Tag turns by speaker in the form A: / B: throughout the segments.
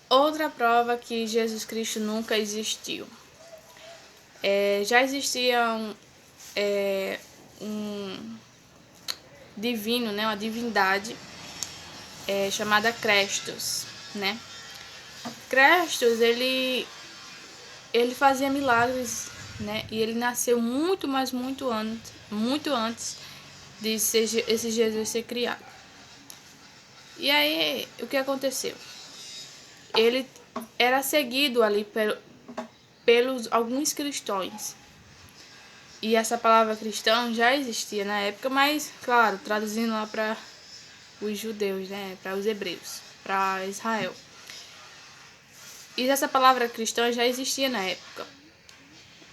A: Outra prova que Jesus Cristo nunca existiu. Já existia um divino, né, uma divindade chamada Crestos, né? Crestos, ele fazia milagres, né? E ele nasceu muito antes de esse Jesus ser criado. E aí, o que aconteceu? Ele era seguido ali pelos alguns cristãos. E essa palavra cristão já existia na época, mas, claro, traduzindo lá para os judeus, né? Para os hebreus, para Israel. E essa palavra cristã já existia na época.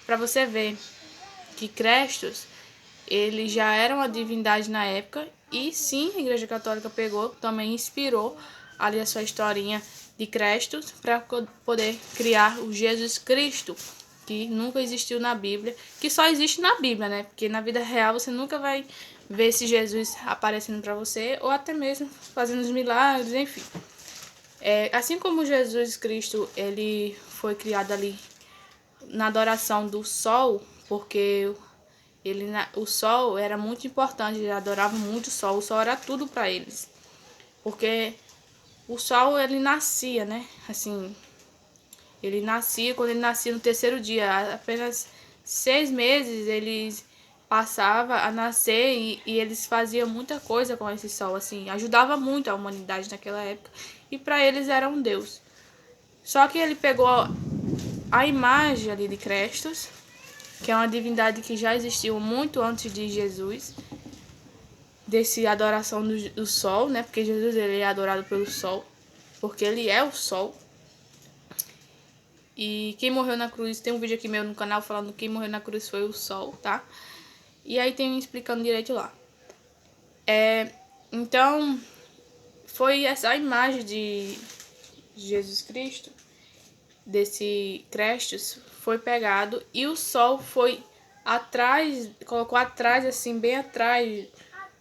A: Para você ver que Crestos, ele já era uma divindade na época, e sim, a Igreja Católica pegou, também inspirou ali a sua historinha de Crestos para poder criar o Jesus Cristo, que nunca existiu na Bíblia, que só existe na Bíblia, né? Porque na vida real você nunca vai ver esse Jesus aparecendo para você, ou até mesmo fazendo os milagres, enfim. Assim como Jesus Cristo, ele foi criado ali na adoração do sol, porque o sol era muito importante, eles adoravam muito o sol era tudo para eles. Porque o sol, ele nascia, né? Assim, quando ele nascia no terceiro dia, apenas 6 meses eles passava a nascer e eles faziam muita coisa com esse sol, assim, ajudava muito a humanidade naquela época e para eles era um deus. Só que ele pegou a imagem ali de Crestos, que é uma divindade que já existiu muito antes de Jesus, desse adoração do sol, né? Porque Jesus ele é adorado pelo sol, porque ele é o sol. E quem morreu na cruz, tem um vídeo aqui meu no canal falando que quem morreu na cruz foi o sol, tá? E aí tem explicando direito lá. Então, foi essa imagem de Jesus Cristo, desse Crestos, foi pegado e o sol foi atrás, colocou atrás, assim, bem atrás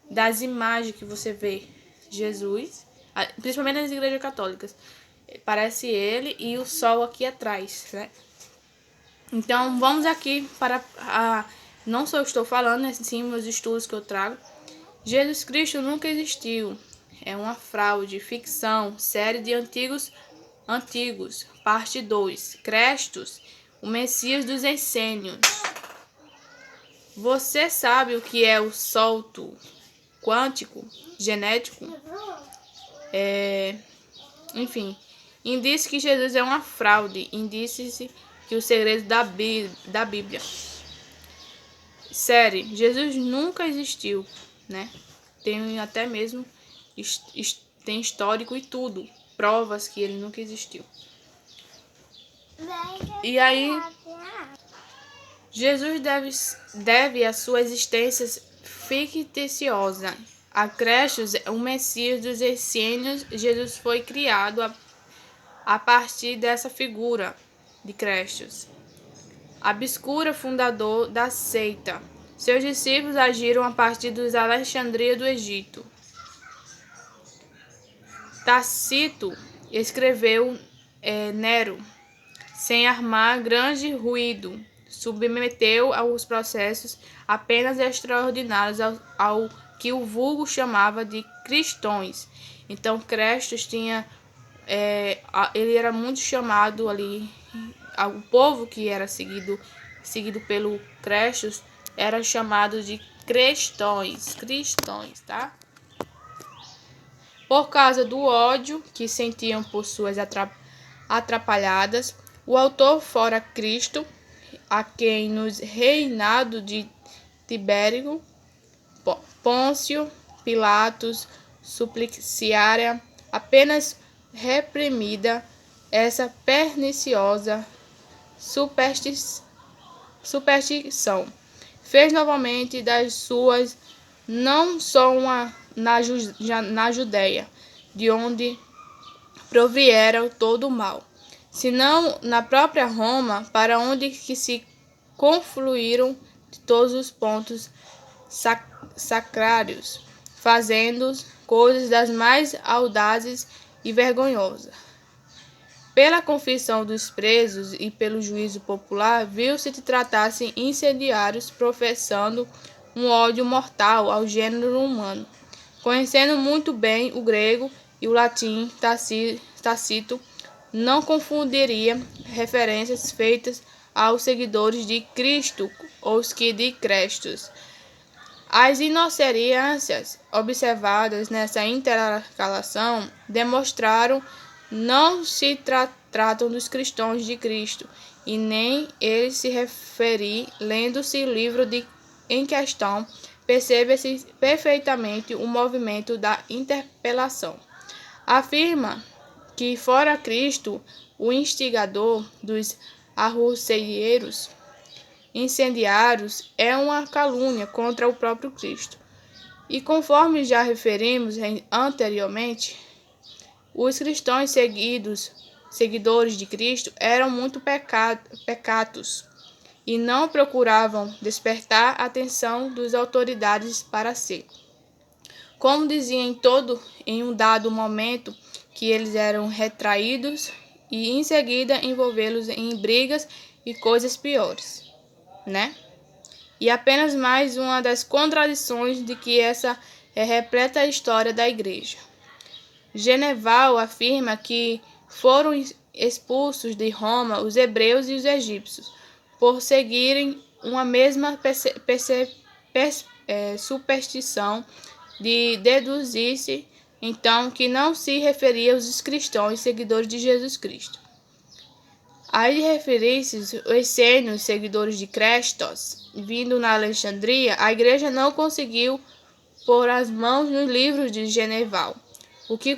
A: das imagens que você vê Jesus, principalmente nas igrejas católicas. Parece ele e o sol aqui atrás, né? Então, vamos aqui para não só eu estou falando, sim, meus estudos que eu trago. Jesus Cristo nunca existiu. É uma fraude, ficção, série de antigos, parte 2. Crestos, o Messias dos essênios. Você sabe o que é o salto quântico, genético? Enfim, indica que Jesus é uma fraude, indica que o segredo da Bíblia. Sério, Jesus nunca existiu, né? Tem até mesmo tem histórico e tudo, provas que ele nunca existiu. E aí, Jesus deve a sua existência ficticiosa a Crestos, o Messias dos essênios. Jesus foi criado a partir dessa figura de Crestos, obscuro fundador da seita. Seus discípulos agiram a partir dos Alexandria do Egito. Tácito escreveu Nero, sem armar grande ruído, submeteu aos processos apenas extraordinários ao que o vulgo chamava de cristões. Então, Crestos tinha, ele era muito chamado ali, o povo que era seguido pelo Crestos era chamado de cristões, tá? Por causa do ódio que sentiam por suas atrapalhadas, o autor fora Cristo, a quem nos reinado de Tibério, Pôncio, Pilatos, supliciária, apenas reprimida essa perniciosa superstição, fez novamente das suas não só na Judéia, de onde provieram todo o mal, senão na própria Roma, para onde que se confluíram de todos os pontos sacrários, fazendo coisas das mais audazes e vergonhosas. Pela confissão dos presos e pelo juízo popular, viu-se que tratassem incendiários professando um ódio mortal ao gênero humano. Conhecendo muito bem o grego e o latim, Tácito não confundiria referências feitas aos seguidores de Cristo, os que de Crestos. As inocências observadas nessa intercalação demonstraram não se tratam dos cristãos de Cristo, e nem ele se referir, lendo-se o livro em questão, percebe-se perfeitamente o movimento da interpelação. Afirma que fora Cristo o instigador dos arruceiros incendiários é uma calúnia contra o próprio Cristo. E conforme já referimos anteriormente, os cristãos seguidores de Cristo eram muito pecatos e não procuravam despertar a atenção das autoridades para si. Como dizia em um dado momento que eles eram retraídos e em seguida envolvê-los em brigas e coisas piores, né? E apenas mais uma das contradições de que essa é repleta a história da igreja. Geneval afirma que foram expulsos de Roma os hebreus e os egípcios, por seguirem uma mesma superstição, de deduzir-se, então, que não se referia aos cristãos seguidores de Jesus Cristo. Aí referir-se os essênios seguidores de Crestos, vindo na Alexandria, a igreja não conseguiu pôr as mãos nos livros de Geneval, o que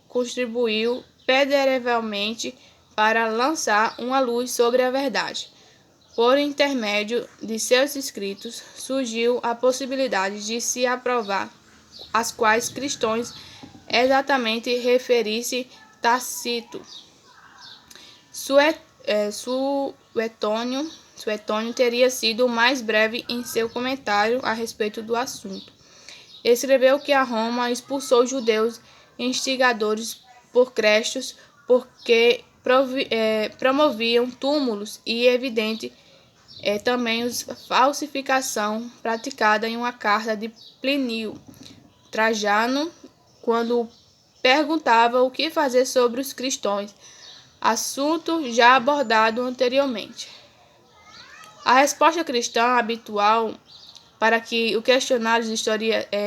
A: contribuiu consideravelmente para lançar uma luz sobre a verdade. Por intermédio de seus escritos, surgiu a possibilidade de se aprovar as quais cristãos exatamente referisse Tácito. Suetônio teria sido mais breve em seu comentário a respeito do assunto. Escreveu que a Roma expulsou os judeus instigadores por Crestos porque promoviam túmulos e evidente também a falsificação praticada em uma carta de Plínio. Trajano, quando perguntava o que fazer sobre os cristãos, assunto já abordado anteriormente. A resposta cristã habitual para que o questionário de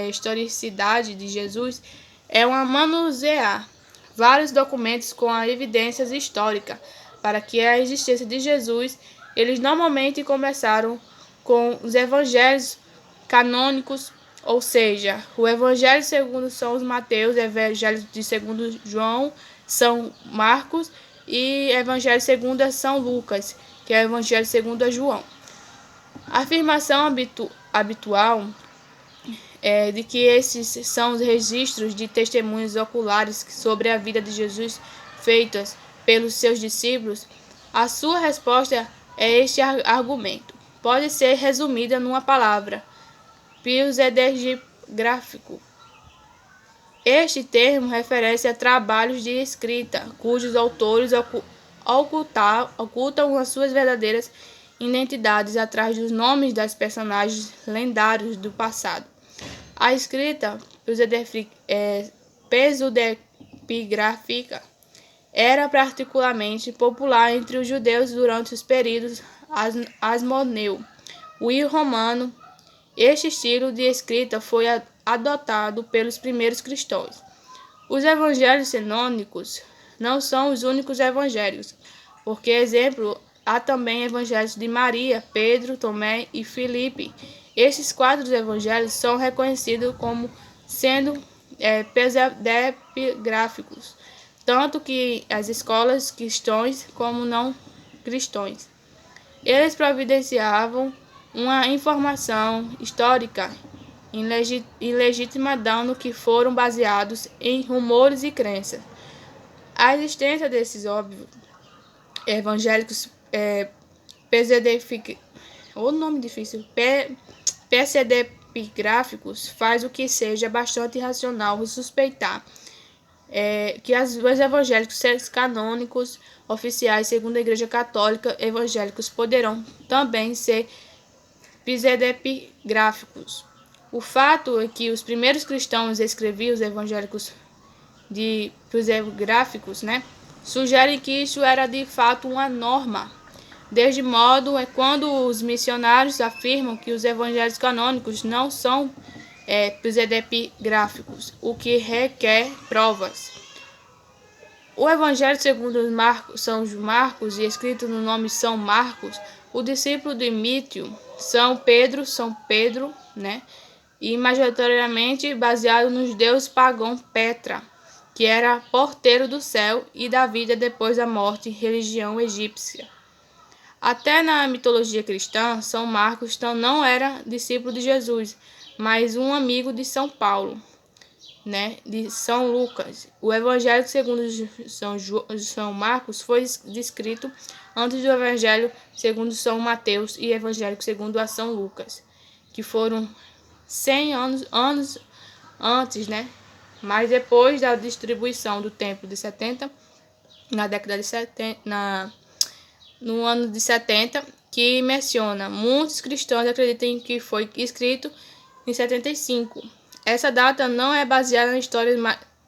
A: historicidade de Jesus é uma manusear vários documentos com a evidências históricas para que a existência de Jesus. Eles normalmente começaram com os evangelhos canônicos, ou seja, o Evangelho segundo São Mateus, o Evangelho de segundo João, São Marcos e Evangelho segundo São Lucas, que é o Evangelho segundo João. A afirmação habitual é de que esses são os registros de testemunhos oculares sobre a vida de Jesus feitas pelos seus discípulos. A sua resposta é este argumento. Pode ser resumida numa palavra: pseudepigrafico. Este termo refere-se a trabalhos de escrita, cujos autores ocultam as suas verdadeiras identidades atrás dos nomes das personagens lendários do passado. A escrita pseudepigráfica era particularmente popular entre os judeus durante os períodos asmoneu e romano. Este estilo de escrita foi adotado pelos primeiros cristãos. Os evangelhos canônicos não são os únicos evangelhos, porque, exemplo, há também evangelhos de Maria, Pedro, Tomé e Filipe. Estes 4 evangelhos são reconhecidos como sendo pseudepigráficos, tanto que as escolas cristãs como não cristãs. Eles providenciavam uma informação histórica ilegítima, dando que foram baseados em rumores e crenças. A existência desses óbvios evangélicos pseudepigráficos faz o que seja bastante racional suspeitar que os evangélicos canônicos oficiais, segundo a Igreja Católica, evangélicos poderão também ser pseudepigráficos. O fato é que os primeiros cristãos escreviam os evangélicos de pseudegráficos, né, sugere que isso era de fato uma norma. Deste modo, é quando os missionários afirmam que os evangelhos canônicos não são pseudepigráficos, o que requer provas. O Evangelho segundo São Marcos, e escrito no nome São Marcos, o discípulo do Emítio, São Pedro, né, e majoritariamente baseado nos deuses pagãos Petra, que era porteiro do céu e da vida depois da morte, religião egípcia. Até na mitologia cristã, São Marcos não era discípulo de Jesus, mas um amigo de São Paulo, né, de São Lucas. O Evangelho segundo São Marcos foi descrito antes do Evangelho segundo São Mateus e Evangelho segundo a São Lucas, que foram 100 anos antes, né? Mas depois da distribuição do templo de 70, na década de 70, no ano de 70, que menciona, muitos cristãos acreditam que foi escrito em 75. Essa data não é baseada na história,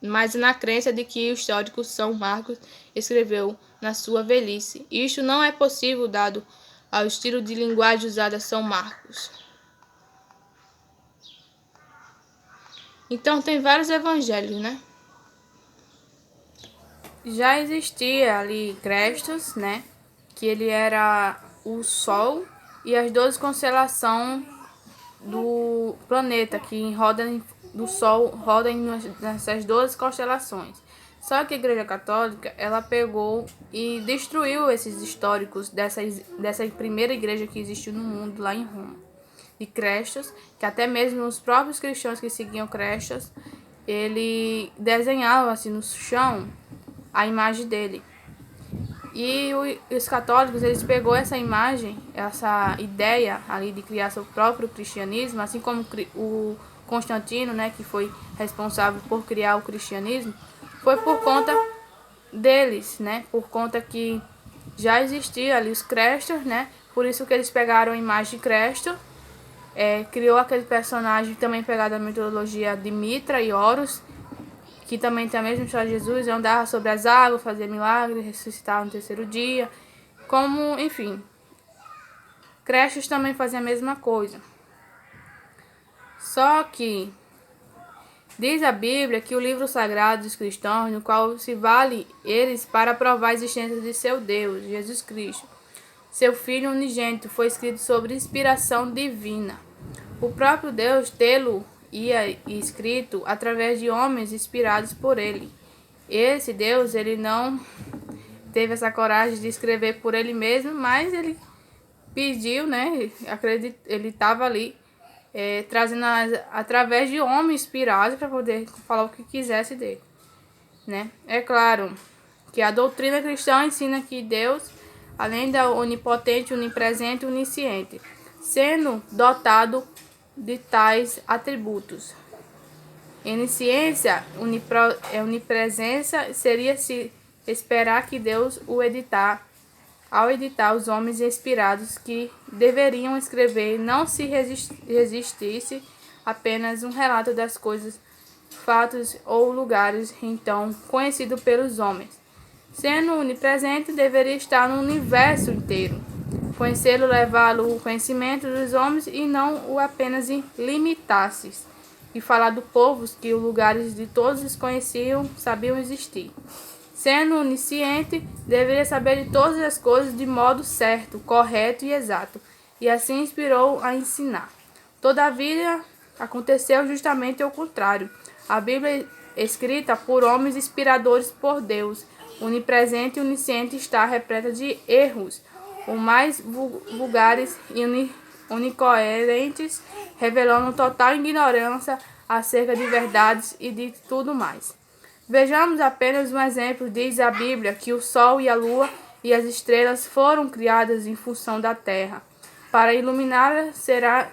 A: mas na crença de que o histórico São Marcos escreveu na sua velhice. Isto não é possível dado ao estilo de linguagem usado a São Marcos. Então tem vários evangelhos, né? Já existia ali Crestos, né? Que ele era o Sol e as 12 constelações do planeta que roda do Sol, roda nessas 12 constelações. Só que a Igreja Católica, ela pegou e destruiu esses históricos dessa primeira igreja que existiu no mundo lá em Roma, de Crestos, que até mesmo os próprios cristãos que seguiam Crestos, ele desenhava assim no chão a imagem dele. E os católicos, eles pegou essa imagem, essa ideia ali de criar seu próprio cristianismo, assim como o Constantino, né, que foi responsável por criar o cristianismo, foi por conta deles, né, por conta que já existia ali os Crestos, né, por isso que eles pegaram a imagem de Cresto, criou aquele personagem também pegado da mitologia de Mitra e Horus, que também tem a mesma história de Jesus, andar sobre as águas, fazer milagres, ressuscitar no terceiro dia, como, enfim. Crestos também fazia a mesma coisa. Só que diz a Bíblia que o livro sagrado dos cristãos, no qual se vale eles para provar a existência de seu Deus, Jesus Cristo, seu Filho unigênito, foi escrito sobre inspiração divina. O próprio Deus tê-lo escrito através de homens inspirados por ele. Esse Deus, ele não teve essa coragem de escrever por ele mesmo, mas ele pediu, né? Ele estava ali trazendo através de homens inspirados para poder falar o que quisesse dele, né? É claro que a doutrina cristã ensina que Deus, além da onipotente, onipresente e onisciente, sendo dotado de tais atributos. Onisciência, onipresença, seria se esperar que Deus ao editar os homens inspirados que deveriam escrever, não se resistisse apenas um relato das coisas, fatos ou lugares então conhecido pelos homens. Sendo onipresente, deveria estar no universo inteiro. Conhecê-lo, levá-lo o conhecimento dos homens e não o apenas limitasse. E falar do povo que os lugares de todos desconheciam, sabiam existir. Sendo onisciente, deveria saber de todas as coisas de modo certo, correto e exato. E assim inspirou a ensinar. Todavia, aconteceu justamente o contrário. A Bíblia, escrita por homens inspiradores por Deus, onipresente e onisciente, está repleta de erros, os mais vulgares e incoerentes, revelando total ignorância acerca de verdades e de tudo mais. Vejamos apenas um exemplo. Diz a Bíblia que o Sol e a Lua e as estrelas foram criadas em função da Terra. Para iluminá-la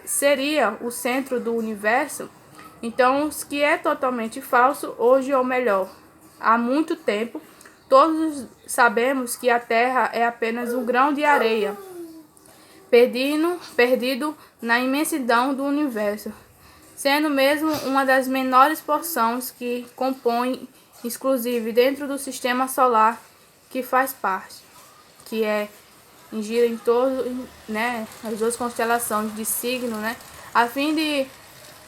A: seria o centro do universo. Então, o que é totalmente falso hoje, ou melhor, há muito tempo. Todos sabemos que a Terra é apenas um grão de areia, perdido na imensidão do universo, sendo mesmo uma das menores porções que compõe, exclusive dentro do sistema solar que faz parte, que gira em torno, né, as duas constelações de signo, né, a fim de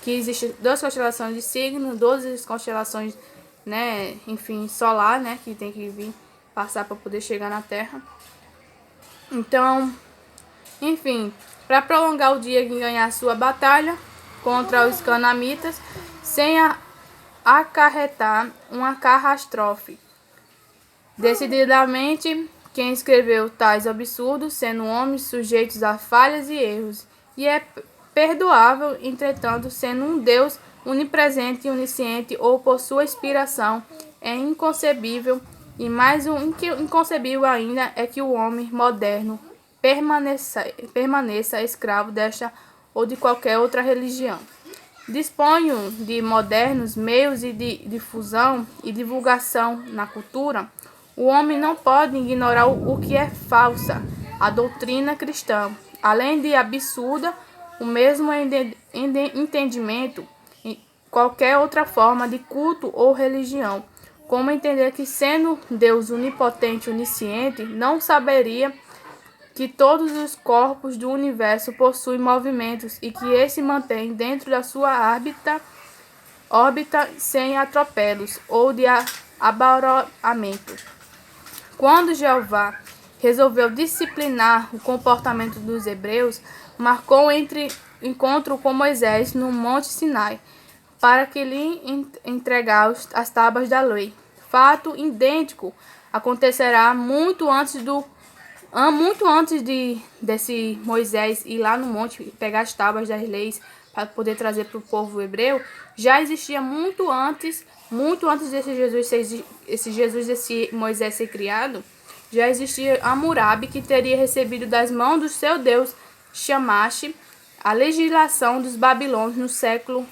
A: que existem duas constelações de signo, 12 constelações, né, enfim, solar, né, que tem que vir passar para poder chegar na Terra. Então, enfim, para prolongar o dia e ganhar sua batalha contra os canamitas, sem acarretar uma catástrofe. Decididamente, quem escreveu tais absurdos, sendo homens sujeitos a falhas e erros, e é perdoável, entretanto, sendo um Deus onipresente e onisciente, ou por sua inspiração, é inconcebível, e mais inconcebível ainda é que o homem moderno permaneça escravo desta ou de qualquer outra religião. Disponho de modernos meios de difusão e divulgação na cultura. O homem não pode ignorar o que é falsa, a doutrina cristã, além de absurda, o mesmo entendimento em qualquer outra forma de culto ou religião. Como entender que, sendo Deus onipotente e onisciente, não saberia que todos os corpos do universo possuem movimentos e que ele se mantém dentro da sua órbita sem atropelos ou de abaroamento. Quando Jeová resolveu disciplinar o comportamento dos hebreus, marcou encontro com Moisés no Monte Sinai, para que lhe entregasse as tábuas da lei. Fato idêntico acontecerá muito antes desse Moisés ir lá no monte pegar as tábuas das leis para poder trazer para o povo hebreu. Já existia muito antes desse Moisés ser criado, já existia Hammurabi, que teria recebido das mãos do seu Deus Shamash a legislação dos babilônios no século.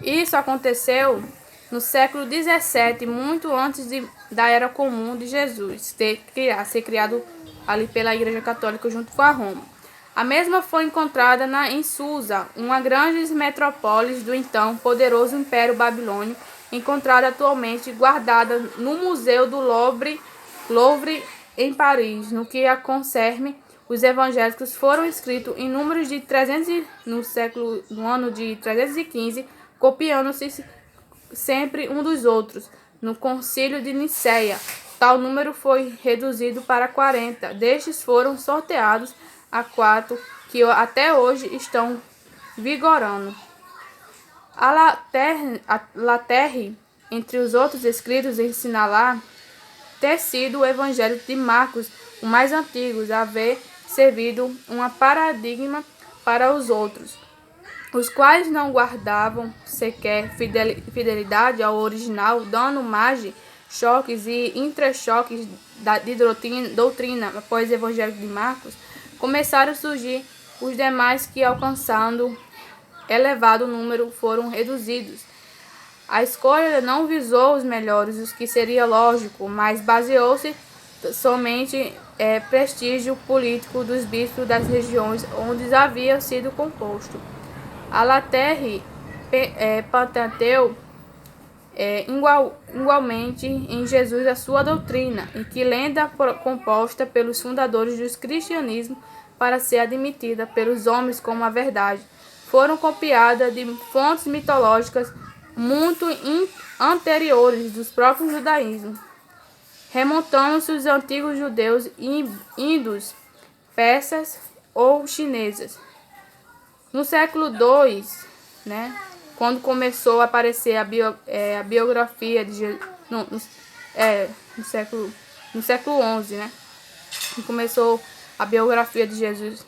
A: Isso aconteceu no século 17, muito antes da Era Comum de Jesus ser criado ali pela Igreja Católica junto com a Roma. A mesma foi encontrada em Susa, uma grande metrópole do então poderoso Império Babilônio, encontrada atualmente guardada no Museu do Louvre em Paris. No que a concerne, os evangélicos foram escritos em números de 300 no ano de 315, copiando-se sempre um dos outros. No Concílio de Nicéia, tal número foi reduzido para 40. Destes foram sorteados a 4 que até hoje estão vigorando. A Laterre, entre os outros escritos, ensina ter sido o Evangelho de Marcos, o mais antigo, a haver servido um paradigma para os outros, os quais não guardavam sequer fidelidade ao original, dando margem, choques e entrechoques de doutrina após o Evangelho de Marcos. Começaram a surgir os demais que, alcançando elevado número, foram reduzidos. A escolha não visou os melhores, os que seria lógico, mas baseou-se somente prestígio político dos bispos das regiões onde havia sido composto. A Laterre patenteu igualmente em Jesus a sua doutrina, e que lenda composta pelos fundadores do cristianismo para ser admitida pelos homens como a verdade, foram copiadas de fontes mitológicas muito anteriores dos próprios judaísmo, remontando-se os antigos judeus, índios, persas ou chineses. No século II, né, quando começou a aparecer a biografia de Jesus, no século XI, né, começou a biografia de Jesus,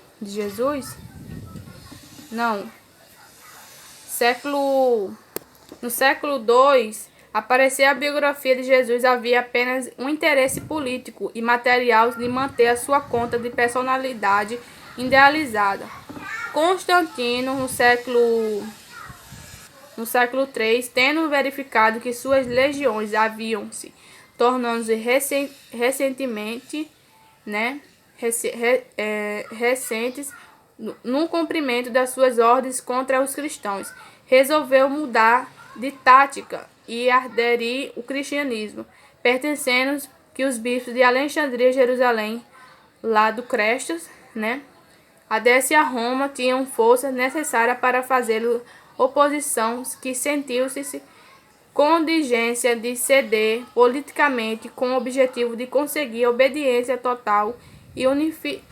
A: no século II, aparecer a biografia de Jesus, havia apenas um interesse político e material de manter a sua conta de personalidade idealizada. Constantino, no século no século III, tendo verificado que suas legiões haviam se tornando-se recentemente, né, recentes no cumprimento das suas ordens contra os cristãos, resolveu mudar de tática e aderir ao cristianismo, pertencendo que os bispos de Alexandria e Jerusalém, lá do Crestos, né, adesse a Roma, tinham força necessária para fazer oposição, que sentiu-se contingência de ceder politicamente com o objetivo de conseguir obediência total e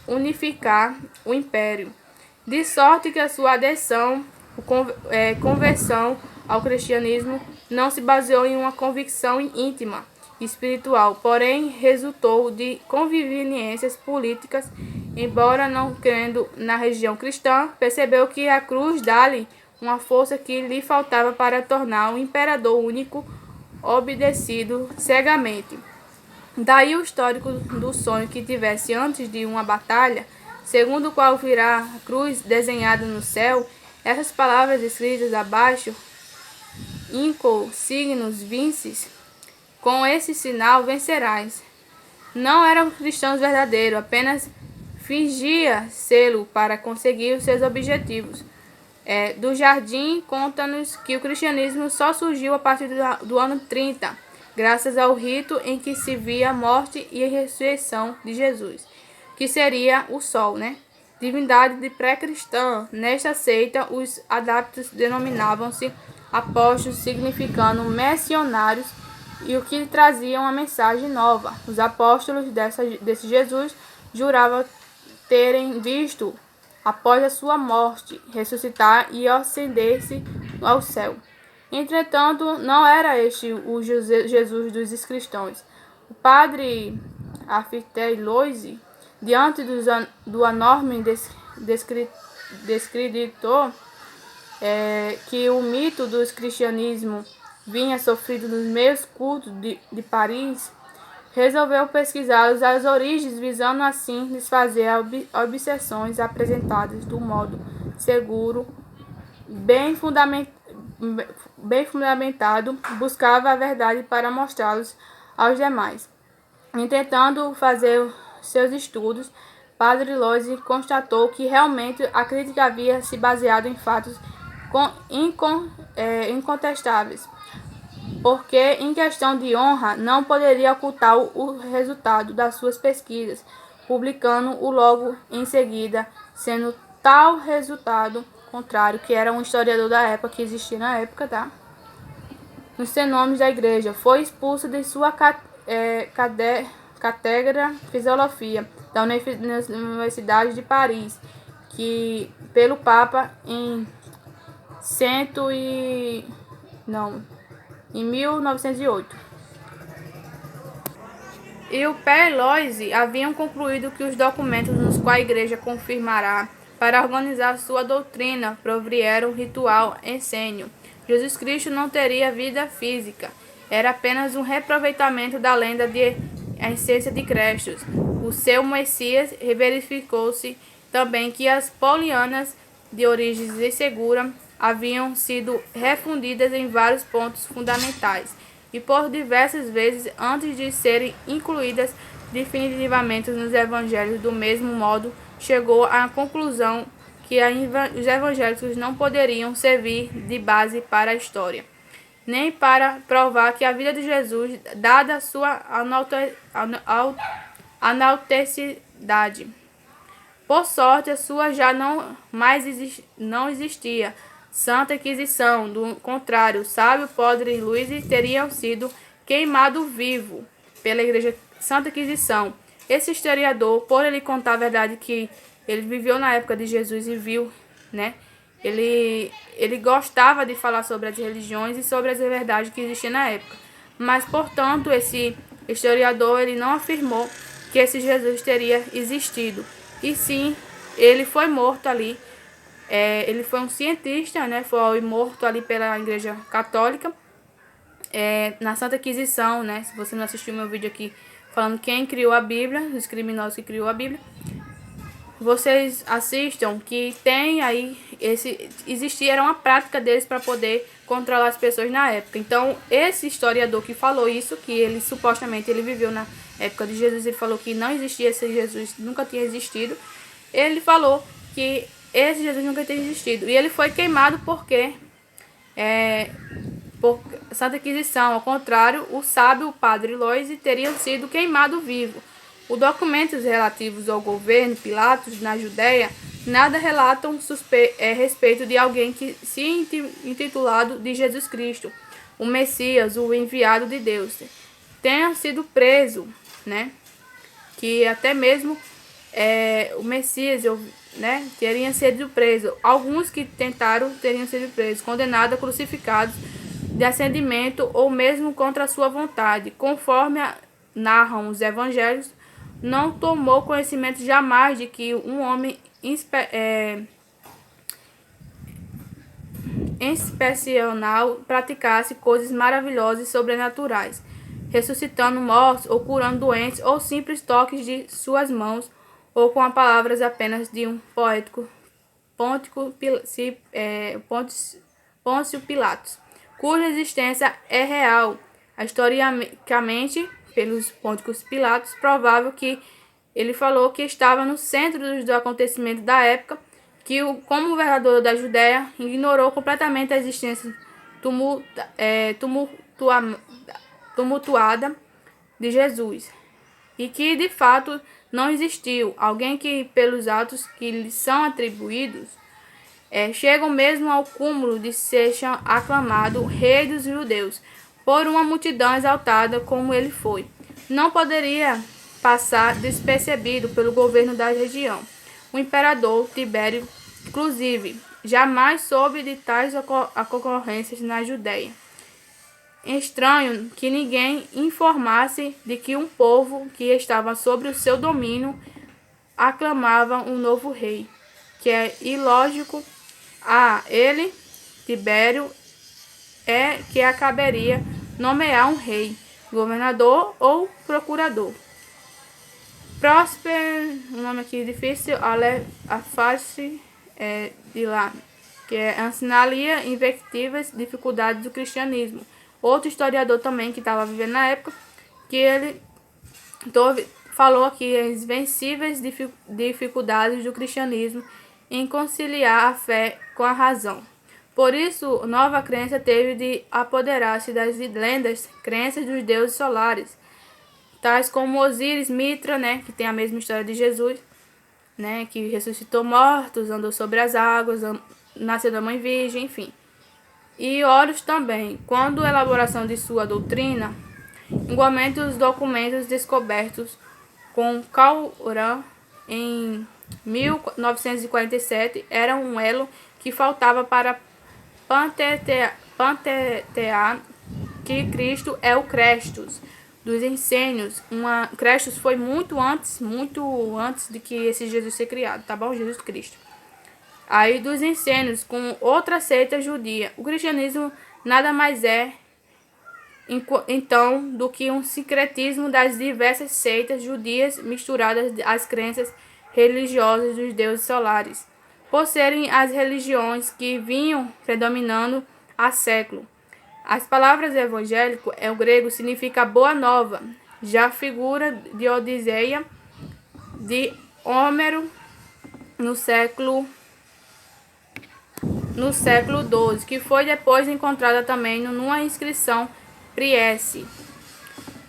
A: unificar o império, de sorte que a sua adesão, conversão ao cristianismo não se baseou em uma convicção íntima espiritual, porém resultou de conveniências políticas. Embora não crendo na religião cristã, percebeu que a cruz dá-lhe uma força que lhe faltava para tornar o imperador único obedecido cegamente. Daí o histórico do sonho que tivesse antes de uma batalha, segundo o qual virá a cruz desenhada no céu. Essas palavras escritas abaixo, Inco signos vinces, com esse sinal vencerás. Não eram cristãos verdadeiros, apenas fingia sê-lo para conseguir os seus objetivos. Do Jardim conta-nos que o cristianismo só surgiu a partir do ano 30, graças ao rito em que se via a morte e a ressurreição de Jesus, que seria o Sol, né? Divindade de pré-cristã. Nesta seita, os adeptos denominavam-se apóstolos, significando missionários, e o que traziam uma mensagem nova. Os apóstolos desse Jesus juravam terem visto, após a sua morte, ressuscitar e ascender-se ao céu. Entretanto, não era este o Jesus dos cristãos. O padre Afiteloise, diante do enorme descreditou que o mito do cristianismo vinha sofrido nos meios cultos de Paris, resolveu pesquisar as origens, visando assim desfazer objeções apresentadas do modo seguro, bem fundamentado, buscava a verdade para mostrá-los aos demais. Tentando fazer seus estudos, Padre Loise constatou que realmente a crítica havia se baseado em fatos incontestáveis, porque, em questão de honra, não poderia ocultar o resultado das suas pesquisas, publicando-o logo em seguida, sendo tal resultado contrário, que era um historiador da época, que existia na época, tá? Nos senomes da igreja, foi expulso de sua cátedra de filosofia da Universidade de Paris, que pelo Papa em 1908. E o Père Loise haviam concluído que os documentos nos quais a igreja confirmará para organizar sua doutrina provieram ritual essênio. Jesus Cristo não teria vida física, era apenas um reaproveitamento da lenda de a essência de Cristo. O seu Messias. Verificou-se também que as Paulianas, de origem insegura, haviam sido refundidas em vários pontos fundamentais e por diversas vezes antes de serem incluídas definitivamente nos evangelhos. Do mesmo modo, chegou à conclusão que os evangélicos não poderiam servir de base para a história, nem para provar que a vida de Jesus, dada a sua autenticidade, por sorte, a sua já não existia Santa Inquisição. Do contrário, o sábio Padre Luís teria sido queimado vivo pela Igreja Santa Inquisição. Esse historiador, por ele contar a verdade que ele viveu na época de Jesus e viu, né? Ele gostava de falar sobre as religiões e sobre as verdades que existiam na época. Mas, portanto, esse historiador ele não afirmou que esse Jesus teria existido. E sim, ele foi morto ali. Ele foi um cientista, né? Foi morto ali pela Igreja Católica, na Santa Inquisição, né? Se você não assistiu meu vídeo aqui falando quem criou a Bíblia, os criminosos que criou a Bíblia. vocês assistam que tem aí era uma prática deles para poder controlar as pessoas na época. Então, esse historiador que falou isso, que ele supostamente ele viveu na época de Jesus, ele falou que não existia esse Jesus, nunca tinha existido. Ele falou que esse Jesus nunca tinha existido. E ele foi queimado porque por Santa Inquisição. Ao contrário, o sábio padre Loise teria sido queimado vivo. Os documentos relativos ao governo Pilatos na Judéia nada relatam respeito de alguém que se intitulado de Jesus Cristo, o Messias, o enviado de Deus, tenha sido preso, né? Que até mesmo o Messias, né, teria sido preso. Alguns que tentaram teriam sido presos, condenados, crucificados, de acendimento ou mesmo contra a sua vontade. Conforme narram os evangelhos, não tomou conhecimento jamais de que um homem excepcional praticasse coisas maravilhosas e sobrenaturais, ressuscitando mortos ou curando doentes, ou simples toques de suas mãos, ou com as palavras apenas de um Pôncio Pilatos, cuja existência é real, historicamente, pelos Pôntios Pilatos, provável que ele falou que estava no centro dos acontecimentos da época, que como governador da Judéia ignorou completamente a existência tumultuada de Jesus, e que de fato não existiu alguém que, pelos atos que lhe são atribuídos, chegam mesmo ao cúmulo de ser aclamado rei dos judeus por uma multidão exaltada como ele foi. Não poderia passar despercebido pelo governo da região. O imperador Tibério, inclusive, jamais soube de tais ocorrências na Judéia. Estranho que ninguém informasse de que um povo que estava sob o seu domínio aclamava um novo rei, que é ilógico a ele, Tibério, que caberia nomear um rei, governador ou procurador. Próspero, um nome aqui difícil, a face de lá, que ensinaria invectivas dificuldades do cristianismo. Outro historiador também que estava vivendo na época, que ele falou aqui as invencíveis dificuldades do cristianismo em conciliar a fé com a razão. Por isso, nova crença teve de apoderar-se das lendas, crenças dos deuses solares, tais como Osíris, Mitra, né, que tem a mesma história de Jesus, né, que ressuscitou mortos, andou sobre as águas, nasceu da mãe virgem, enfim. E Horus também, quando a elaboração de sua doutrina, igualmente os documentos descobertos com Qumran em 1947 era um elo que faltava para pantetear que Cristo é o Crestus dos essênios. Crestus foi muito antes de que esse Jesus ser criado, tá bom? Jesus Cristo. Aí dos essênios com outra seita judia. O cristianismo nada mais é então do que um sincretismo das diversas seitas judias misturadas às crenças religiosas dos deuses solares, por serem as religiões que vinham predominando há século. As palavras evangélico o grego significa boa nova, já a figura de Odiseia de Homero no século XII, que foi depois encontrada também numa inscrição Priesse,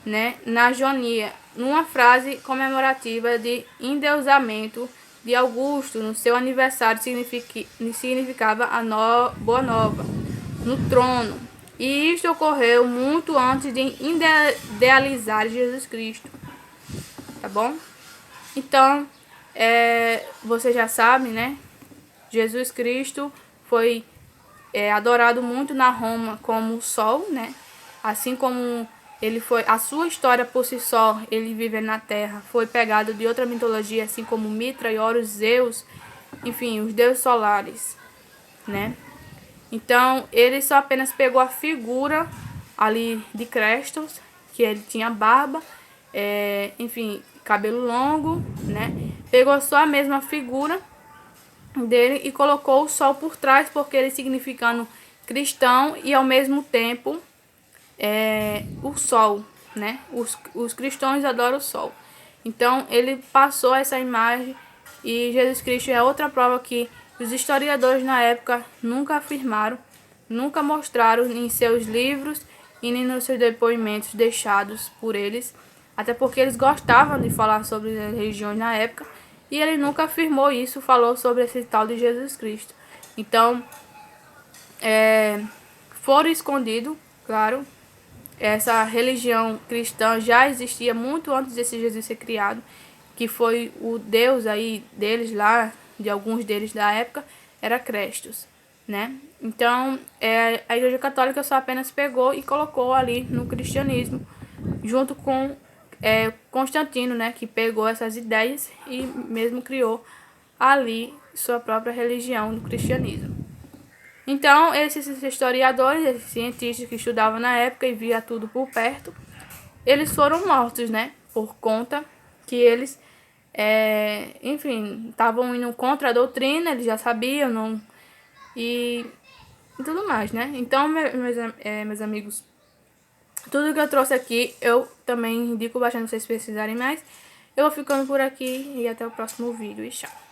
A: né, na Jonia, numa frase comemorativa de endeusamento de Augusto no seu aniversário, significava boa nova no trono. E isto ocorreu muito antes de idealizar Jesus Cristo, tá bom? Então, você já sabe, né? Jesus Cristo foi adorado muito na Roma como o Sol, né? Assim como ele foi, a sua história por si só, ele vive na Terra, foi pegado de outra mitologia, assim como Mitra e Horus, Zeus, enfim, os deuses solares, né? Então, ele só apenas pegou a figura ali de Crestos, que ele tinha barba, enfim, cabelo longo, né? Pegou só a mesma figura dele e colocou o sol por trás, porque ele significando cristão e ao mesmo tempo o sol, né? Os cristãos adoram o sol. Então ele passou essa imagem e Jesus Cristo é outra prova que os historiadores na época nunca afirmaram, nunca mostraram em seus livros e nem nos seus depoimentos deixados por eles, até porque eles gostavam de falar sobre as religiões na época e ele nunca afirmou isso, falou sobre esse tal de Jesus Cristo. Então, foram escondidos, claro. Essa religião cristã já existia muito antes desse Jesus ser criado, que foi o Deus aí deles lá, de alguns deles da época, era Crestos, né? Então, a Igreja Católica só apenas pegou e colocou ali no cristianismo, junto com Constantino, né? Que pegou essas ideias e mesmo criou ali sua própria religião do cristianismo. Então, esses historiadores, esses cientistas que estudavam na época e via tudo por perto, eles foram mortos, né? Por conta que eles, enfim, estavam indo contra a doutrina, eles já sabiam, não, e tudo mais, né? Então, meus amigos, tudo que eu trouxe aqui, eu também indico bastante vocês pesquisarem mais. Eu vou ficando por aqui e até o próximo vídeo e tchau.